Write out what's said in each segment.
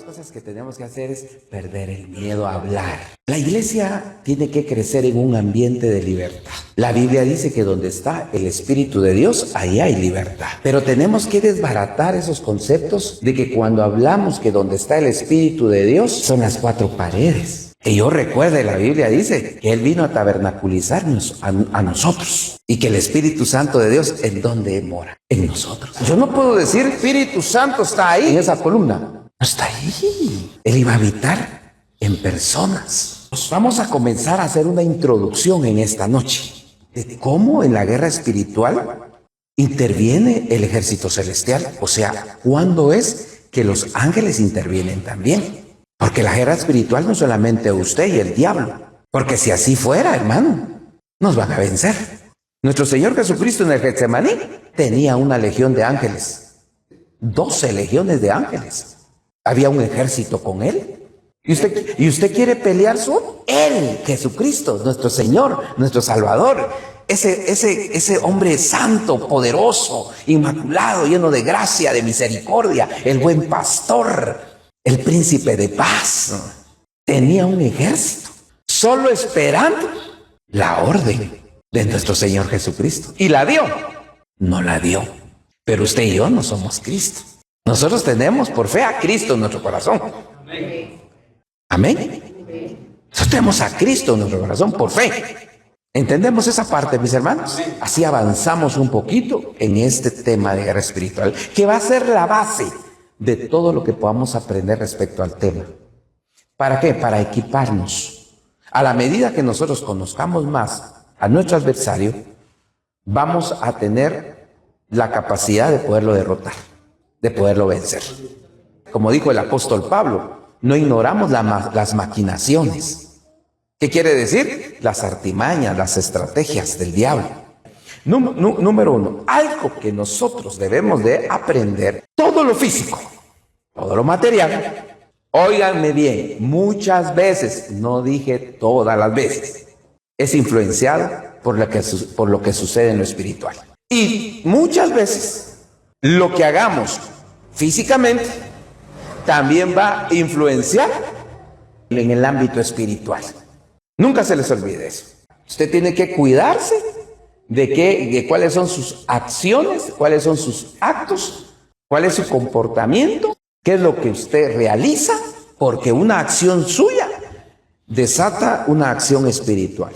cosas que tenemos que hacer es perder el miedo a hablar. La iglesia tiene que crecer en un ambiente de libertad. La Biblia dice que donde está el Espíritu de Dios, ahí hay libertad. Pero tenemos que desbaratar esos conceptos de que cuando hablamos que donde está el Espíritu de Dios son las cuatro paredes. Que yo recuerde, la Biblia dice que Él vino a tabernaculizarnos a nosotros y que el Espíritu Santo de Dios, ¿en dónde mora? En nosotros. Yo no puedo decir Espíritu Santo está ahí en esa columna. No está ahí. Él iba a habitar en personas. Vamos a comenzar a hacer una introducción en esta noche de cómo en la guerra espiritual interviene el ejército celestial. O sea, ¿cuándo es que los ángeles intervienen también? Porque la guerra espiritual no solamente usted y el diablo. Porque si así fuera, hermano, nos van a vencer. Nuestro Señor Jesucristo en el Getsemaní tenía una legión de ángeles. 12 legiones de ángeles. Había un ejército con Él. ¿Y usted quiere pelear solo? Él, Jesucristo, nuestro Señor, nuestro Salvador. Ese hombre santo, poderoso, inmaculado, lleno de gracia, de misericordia, el buen pastor, el príncipe de paz, tenía un ejército, solo esperando la orden de nuestro Señor Jesucristo. ¿Y la dio? No la dio. Pero usted y yo no somos Cristo. Nosotros tenemos por fe a Cristo en nuestro corazón. Amén. Nosotros tenemos a Cristo en nuestro corazón por fe. ¿Entendemos esa parte, mis hermanos? Así avanzamos un poquito en este tema de guerra espiritual, que va a ser la base de todo lo que podamos aprender respecto al tema. ¿Para qué? Para equiparnos. A la medida que nosotros conozcamos más a nuestro adversario, vamos a tener la capacidad de poderlo derrotar, de poderlo vencer. Como dijo el apóstol Pablo, no ignoramos las maquinaciones. ¿Qué quiere decir? Las artimañas, las estrategias del diablo. Número uno, algo que nosotros debemos de aprender, todo lo físico, todo lo material, óiganme bien, muchas veces, no dije todas las veces, es influenciado por lo que sucede en lo espiritual. Y muchas veces, lo que hagamos físicamente, también va a influenciar en el ámbito espiritual. Nunca se les olvide eso. Usted tiene que cuidarse de cuáles son sus acciones, cuáles son sus actos, cuál es su comportamiento, qué es lo que usted realiza, porque una acción suya desata una acción espiritual.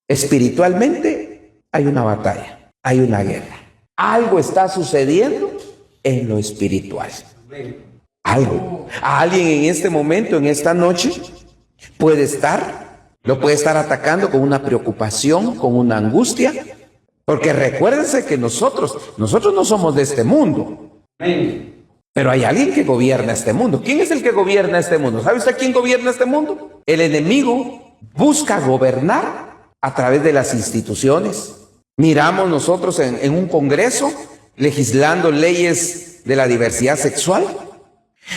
Espiritualmente hay una batalla, hay una guerra. Algo está sucediendo en lo espiritual. Algo. A alguien en este momento, en esta noche, lo puede estar atacando con una preocupación, con una angustia. Porque recuérdense que nosotros no somos de este mundo. Pero hay alguien que gobierna este mundo. ¿Quién es el que gobierna este mundo? ¿Sabe usted quién gobierna este mundo? El enemigo busca gobernar a través de las instituciones. Miramos nosotros en un congreso legislando leyes de la diversidad sexual.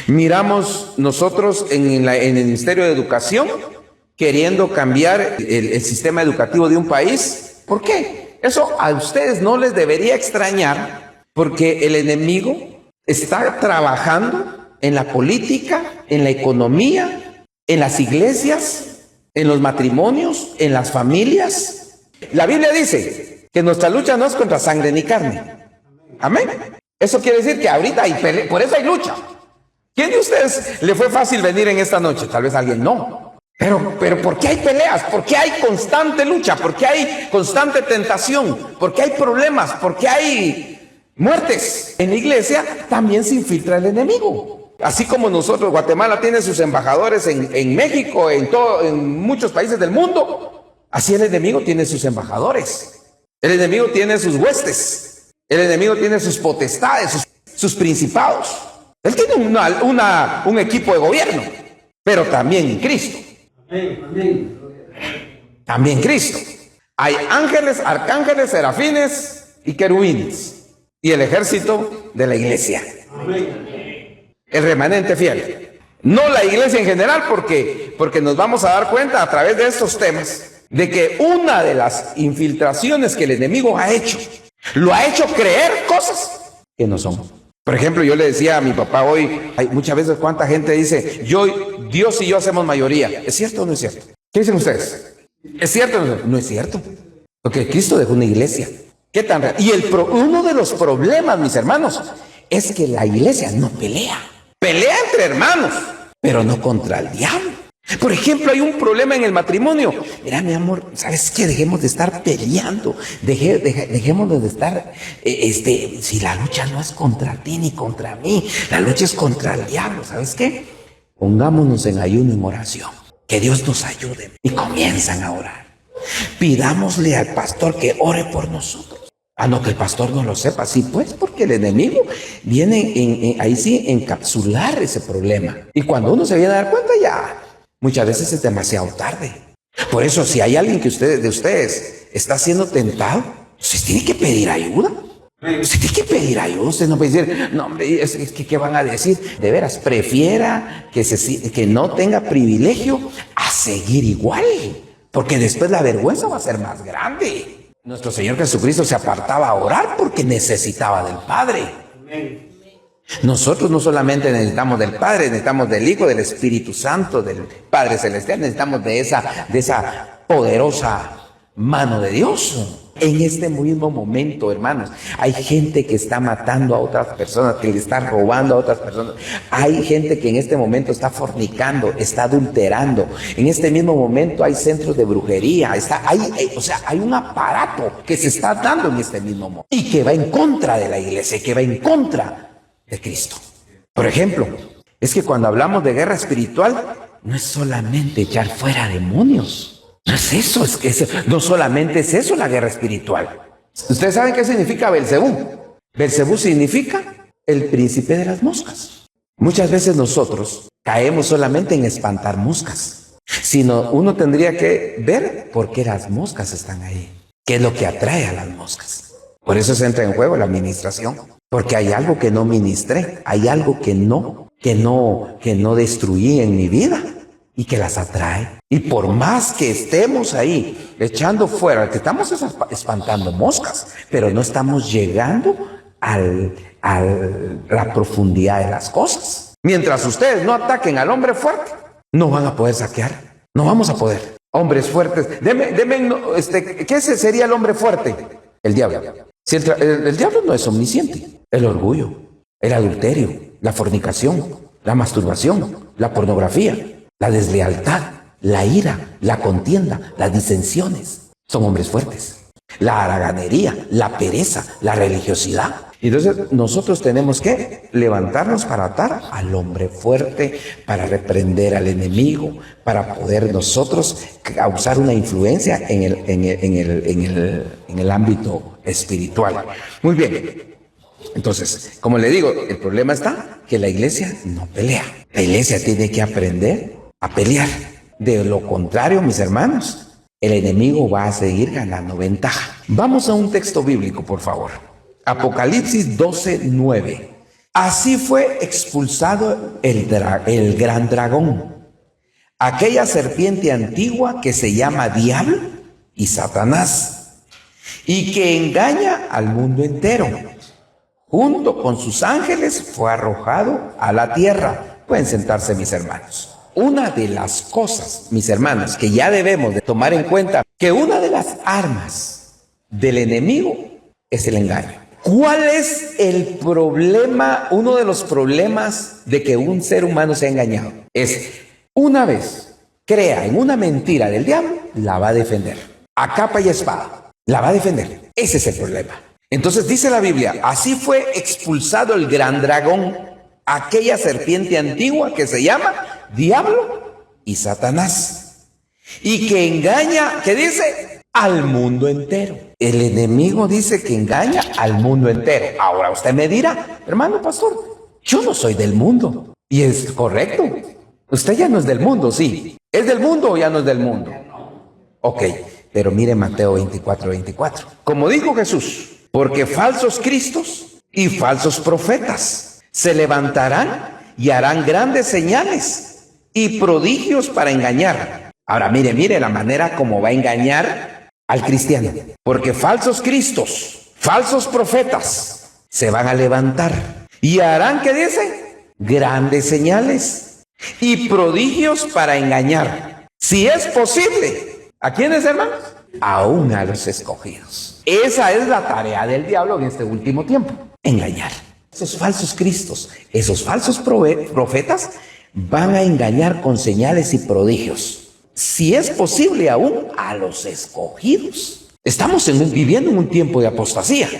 Miramos nosotros en el Ministerio de Educación queriendo cambiar el sistema educativo de un país. ¿Por qué? Eso a ustedes no les debería extrañar, porque el enemigo está trabajando en la política, en la economía, en las iglesias, en los matrimonios, en las familias. La Biblia dice que nuestra lucha no es contra sangre ni carne. Amén. Eso quiere decir que ahorita hay pelea, por eso hay lucha. ¿Quién de ustedes le fue fácil venir en esta noche? Tal vez alguien no. Pero ¿por qué hay peleas? ¿Por qué hay constante lucha? ¿Por qué hay constante tentación? ¿Por qué hay problemas? ¿Por qué hay muertes? En la iglesia también se infiltra el enemigo. Así como nosotros, Guatemala tiene sus embajadores en México, en muchos países del mundo, así el enemigo tiene sus embajadores. El enemigo tiene sus huestes. El enemigo tiene sus potestades, sus principados. Él tiene un equipo de gobierno, pero también Cristo. También Cristo. Hay ángeles, arcángeles, serafines y querubines. Y el ejército de la iglesia. El remanente fiel. No la iglesia en general, porque nos vamos a dar cuenta a través de estos temas de que una de las infiltraciones que el enemigo ha hecho, lo ha hecho creer cosas que no son. Por ejemplo, yo le decía a mi papá hoy, hay muchas veces cuánta gente dice, Dios y yo hacemos mayoría. ¿Es cierto o no es cierto? ¿Qué dicen ustedes? ¿Es cierto o no es cierto? No es cierto. Porque Cristo dejó una iglesia. ¿Qué tan real? Y uno de los problemas, mis hermanos, es que la iglesia no pelea. Pelea entre hermanos, pero no contra el diablo. Por ejemplo, hay un problema en el matrimonio. Mira, mi amor, ¿sabes qué? Dejemos de estar peleando. Dejemos de estar, si la lucha no es contra ti ni contra mí, la lucha es contra el diablo. ¿Sabes qué? Pongámonos en ayuno y en oración. Que Dios nos ayude. Y comienzan a orar. Pidámosle al pastor que ore por nosotros. Ah, no, que el pastor no lo sepa. Sí, pues, porque el enemigo viene ahí sí encapsular ese problema. Y cuando uno se viene a dar cuenta, ya muchas veces es demasiado tarde. Por eso, si hay alguien de ustedes está siendo tentado, usted tiene que pedir ayuda. Usted tiene que pedir ayuda. Usted no puede decir, no, hombre, es que ¿qué van a decir? De veras, prefiera que no tenga privilegio a seguir igual. Porque después la vergüenza va a ser más grande. Nuestro Señor Jesucristo se apartaba a orar porque necesitaba del Padre. Nosotros no solamente necesitamos del Padre, necesitamos del Hijo, del Espíritu Santo, del Padre Celestial, necesitamos de esa poderosa mano de Dios. En este mismo momento, hermanos, hay gente que está matando a otras personas, que le está robando a otras personas. Hay gente que en este momento está fornicando, está adulterando. En este mismo momento hay centros de brujería. Hay un aparato que se está dando en este mismo momento y que va en contra de la iglesia, que va en contra de Cristo. Por ejemplo, es que cuando hablamos de guerra espiritual, no es solamente echar fuera demonios. No es eso, no solamente es eso la guerra espiritual. ¿Ustedes saben qué significa Belcebú? Belcebú significa el príncipe de las moscas. Muchas veces nosotros caemos solamente en espantar moscas, sino uno tendría que ver por qué las moscas están ahí, qué es lo que atrae a las moscas. Por eso se entra en juego la administración, porque hay algo que no ministré, hay algo que no destruí en mi vida y que las atrae. Y por más que estemos ahí echando fuera, que estamos espantando moscas, pero no estamos llegando a la profundidad de las cosas. Mientras ustedes no ataquen al hombre fuerte, no van a poder saquear, no vamos a poder. Hombres fuertes, ¿qué sería el hombre fuerte? El diablo. Si el diablo no es omnisciente, el orgullo, el adulterio, la fornicación, la masturbación, la pornografía, la deslealtad, la ira, la contienda, las disensiones, son hombres fuertes. La haraganería, la pereza, la religiosidad. Entonces nosotros tenemos que levantarnos para atar al hombre fuerte, para reprender al enemigo, para poder nosotros causar una influencia en el ámbito espiritual. Muy bien. Entonces, como le digo, el problema está que la iglesia no pelea. La iglesia tiene que aprender a pelear. De lo contrario, mis hermanos, el enemigo va a seguir ganando ventaja. Vamos a un texto bíblico, por favor. Apocalipsis 12:9. Así fue expulsado el gran dragón, aquella serpiente antigua que se llama Diablo y Satanás, y que engaña al mundo entero. Junto con sus ángeles fue arrojado a la tierra. Pueden sentarse, mis hermanos. Una de las cosas, mis hermanos, que ya debemos de tomar en cuenta, que una de las armas del enemigo es el engaño. ¿Cuál es el problema? Uno de los problemas de que un ser humano sea engañado es, una vez crea en una mentira del diablo, la va a defender. A capa y espada, la va a defender. Ese es el problema. Entonces dice la Biblia, así fue expulsado el gran dragón, aquella serpiente antigua que se llama Diablo y Satanás, y que engaña, ¿qué dice? Al mundo entero. El enemigo dice que engaña al mundo entero. Ahora usted me dirá, hermano pastor, yo no soy del mundo. Y es correcto, usted ya no es del mundo, sí. ¿Es del mundo o ya no es del mundo? Ok, pero mire Mateo 24:24. Como dijo Jesús, porque falsos cristos y falsos profetas se levantarán y harán grandes señales y prodigios para engañar. Ahora mire la manera como va a engañar al cristiano. Porque falsos cristos, falsos profetas se van a levantar Y harán, ¿qué dice? Grandes señales y prodigios para engañar. Si es posible. ¿A quiénes, hermanos? Aún a los escogidos. Esa es la tarea del diablo en este último tiempo. Engañar. Esos falsos cristos, esos falsos profetas van a engañar con señales y prodigios. Si es posible, aún a los escogidos. Estamos viviendo en un tiempo de apostasía.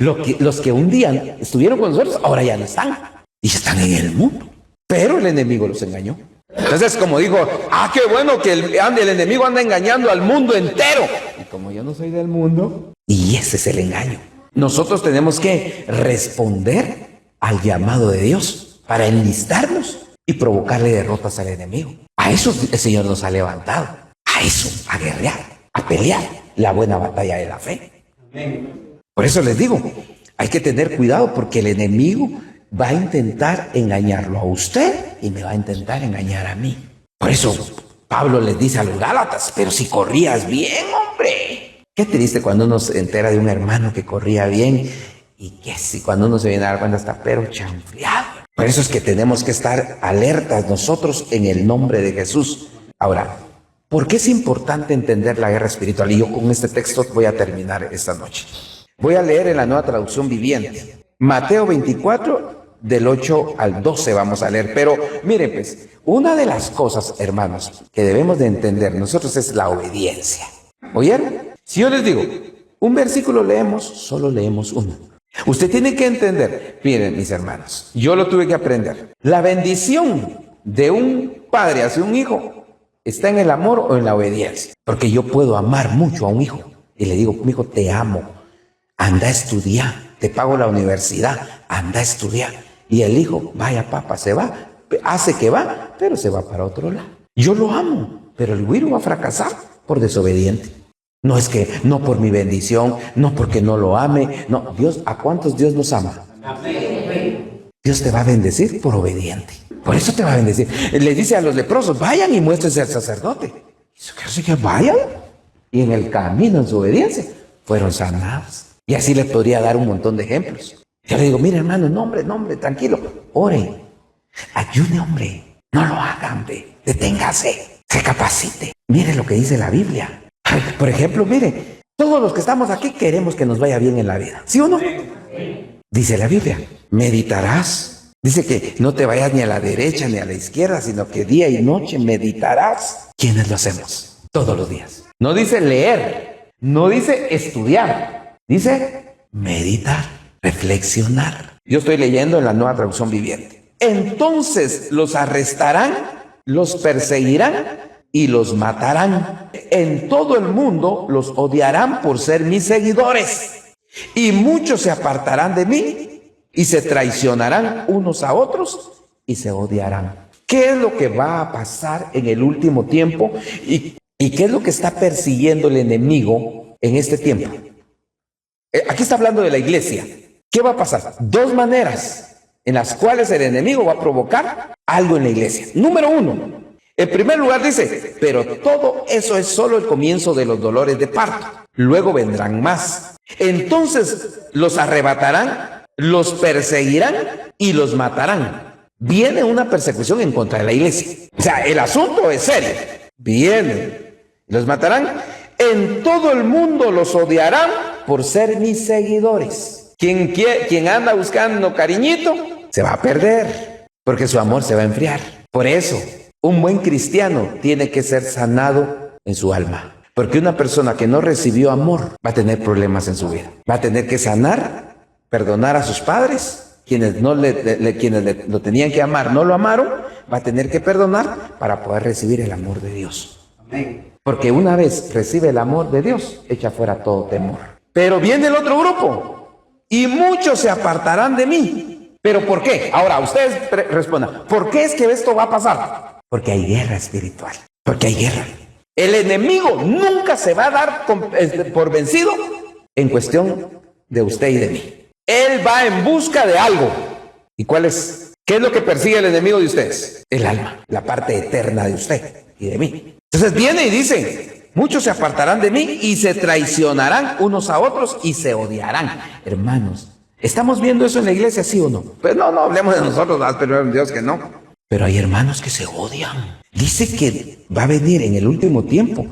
Los que un día estuvieron con nosotros, ahora ya no están. Y están en el mundo. Pero el enemigo los engañó. Entonces, como digo, qué bueno que el enemigo anda engañando al mundo entero. Y como yo no soy del mundo, y ese es el engaño. Nosotros tenemos que responder al llamado de Dios para enlistarnos y provocarle derrotas al enemigo. A eso el Señor nos ha levantado. A eso, a guerrear, a pelear la buena batalla de la fe. Por eso les digo, hay que tener cuidado porque el enemigo va a intentar engañarlo a usted y me va a intentar engañar a mí. Por eso Pablo les dice a los Gálatas, pero si corrías bien, hombre. Qué triste cuando uno se entera de un hermano que corría bien y que si cuando uno se viene a dar cuenta está pero chanfleado. Por eso es que tenemos que estar alertas nosotros en el nombre de Jesús. Ahora, ¿por qué es importante entender la guerra espiritual? Y yo con este texto voy a terminar esta noche. Voy a leer en la Nueva Traducción Viviente. Mateo 24, del 8 al 12 vamos a leer. Pero miren pues, una de las cosas, hermanos, que debemos de entender nosotros es la obediencia. ¿Oyeron? Si yo les digo, un versículo leemos, solo leemos uno. Usted tiene que entender, miren mis hermanos, yo lo tuve que aprender. La bendición de un padre hacia un hijo está en el amor o en la obediencia. Porque yo puedo amar mucho a un hijo y le digo, mi hijo, te amo, anda a estudiar, te pago la universidad, anda a estudiar. Y el hijo, vaya papá, se va, hace que va, pero se va para otro lado. Yo lo amo, pero el güiro va a fracasar por desobediente. No es que, no por mi bendición, no porque no lo ame, no, Dios, ¿a cuántos Dios los ama? Dios te va a bendecir por obediente. Por eso te va a bendecir. Le dice a los leprosos, vayan y muéstrense al sacerdote. Así que vayan. Y en el camino, en su obediencia, fueron sanados. Y así les podría dar un montón de ejemplos. Yo le digo, mire hermano, no hombre, tranquilo, ore, ayune hombre, no lo hagan, deténgase, se capacite. Mire lo que dice la Biblia. Por ejemplo, mire, todos los que estamos aquí queremos que nos vaya bien en la vida, ¿sí o no? Dice la Biblia, meditarás. Dice que no te vayas ni a la derecha ni a la izquierda, sino que día y noche meditarás. ¿Quiénes lo hacemos? Todos los días. No dice leer, no dice estudiar, dice meditar, reflexionar. Yo estoy leyendo en la Nueva Traducción Viviente. Entonces los arrestarán, los perseguirán y los matarán. En todo el mundo los odiarán por ser mis seguidores. Y muchos se apartarán de mí y se traicionarán unos a otros y se odiarán. ¿Qué es lo que va a pasar en el último tiempo? ¿Y qué es lo que está persiguiendo el enemigo en este tiempo? Aquí está hablando de la iglesia. ¿Qué va a pasar? Dos maneras en las cuales el enemigo va a provocar algo en la iglesia. Número uno. En primer lugar dice, pero todo eso es solo el comienzo de los dolores de parto. Luego vendrán más. Entonces los arrebatarán, los perseguirán y los matarán. Viene una persecución en contra de la iglesia. O sea, el asunto es serio. Vienen, los matarán. En todo el mundo los odiarán por ser mis seguidores. Quien anda buscando cariñito, se va a perder, porque su amor se va a enfriar. Por eso, un buen cristiano tiene que ser sanado en su alma. Porque una persona que no recibió amor va a tener problemas en su vida. Va a tener que sanar, perdonar a sus padres, quienes lo tenían que amar, no lo amaron, va a tener que perdonar para poder recibir el amor de Dios. Amén. Porque una vez recibe el amor de Dios, echa fuera todo temor. Pero viene el otro grupo, y muchos se apartarán de mí. ¿Pero por qué? Ahora, ustedes respondan, ¿por qué es que esto va a pasar? Porque hay guerra espiritual, porque hay guerra. El enemigo nunca se va a dar por vencido en cuestión de usted y de mí. Él va en busca de algo. ¿Y cuál es? ¿Qué es lo que persigue el enemigo de ustedes? El alma, la parte eterna de usted y de mí. Entonces viene y dice, muchos se apartarán de mí y se traicionarán unos a otros y se odiarán. Hermanos, ¿Estamos viendo eso en la iglesia, sí o no? Pues no hablemos de nosotros, pero Dios que no. Pero hay hermanos que se odian. Dice que va a venir en el último tiempo.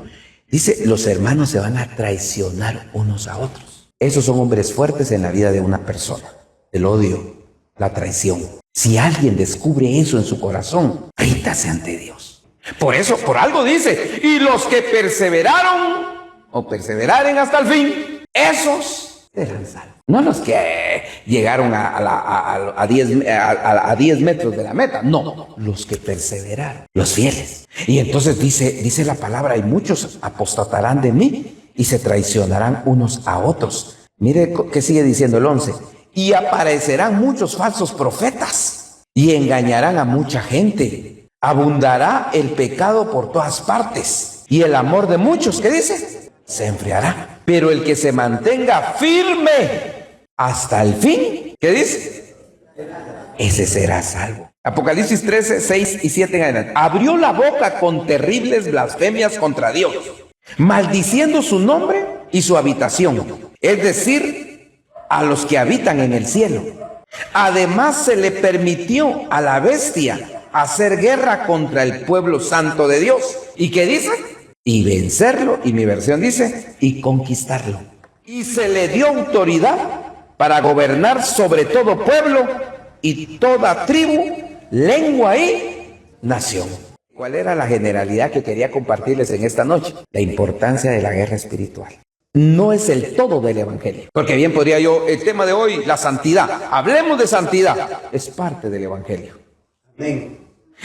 Dice, los hermanos se van a traicionar unos a otros. Esos son hombres fuertes en la vida de una persona. El odio, la traición. Si alguien descubre eso en su corazón, ríndase ante Dios. Por eso, por algo dice, y los que perseveraron o perseveraren hasta el fin, esos serán salvos. No los que llegaron a 10 metros de la meta, no, los que perseveraron, los fieles. Y entonces dice la palabra, y muchos apostatarán de mí y se traicionarán unos a otros. Mire que sigue diciendo el 11, y aparecerán muchos falsos profetas y engañarán a mucha gente. Abundará el pecado por todas partes y el amor de muchos, ¿qué dice? Se enfriará. Pero el que se mantenga firme hasta el fin, ¿qué dice? Ese será salvo. Apocalipsis 13, 6 y 7 en adelante. Abrió la boca con terribles blasfemias contra Dios, maldiciendo su nombre y su habitación, es decir, a los que habitan en el cielo. Además se le permitió a la bestia hacer guerra contra el pueblo santo de Dios. ¿Y qué dice? Y vencerlo, y mi versión dice, y conquistarlo. Y se le dio autoridad para gobernar sobre todo pueblo y toda tribu, lengua y nación. ¿Cuál era la generalidad que quería compartirles en esta noche? La importancia de la guerra espiritual. No es el todo del evangelio. Porque bien podría yo, el tema de hoy, la santidad. Hablemos de santidad. Es parte del evangelio. Amén.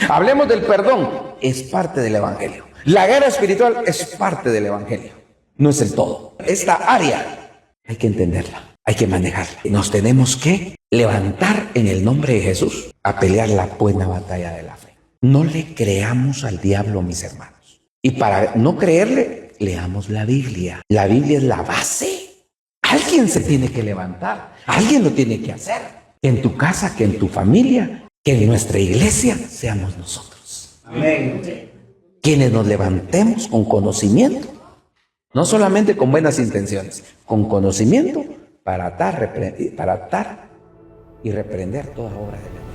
Hablemos del perdón. Es parte del evangelio. La guerra espiritual es parte del evangelio. No es el todo. Esta área hay que entenderla. Hay que manejarla. Nos tenemos que levantar en el nombre de Jesús a pelear la buena batalla de la fe. No le creamos al diablo, mis hermanos. Y para no creerle, leamos la Biblia. La Biblia es la base. Alguien se tiene que levantar. Alguien lo tiene que hacer. Que en tu casa, que en tu familia, que en nuestra iglesia seamos nosotros. Amén. Quienes nos levantemos con conocimiento. No solamente con buenas intenciones. Con conocimiento para atar y reprender toda obra de la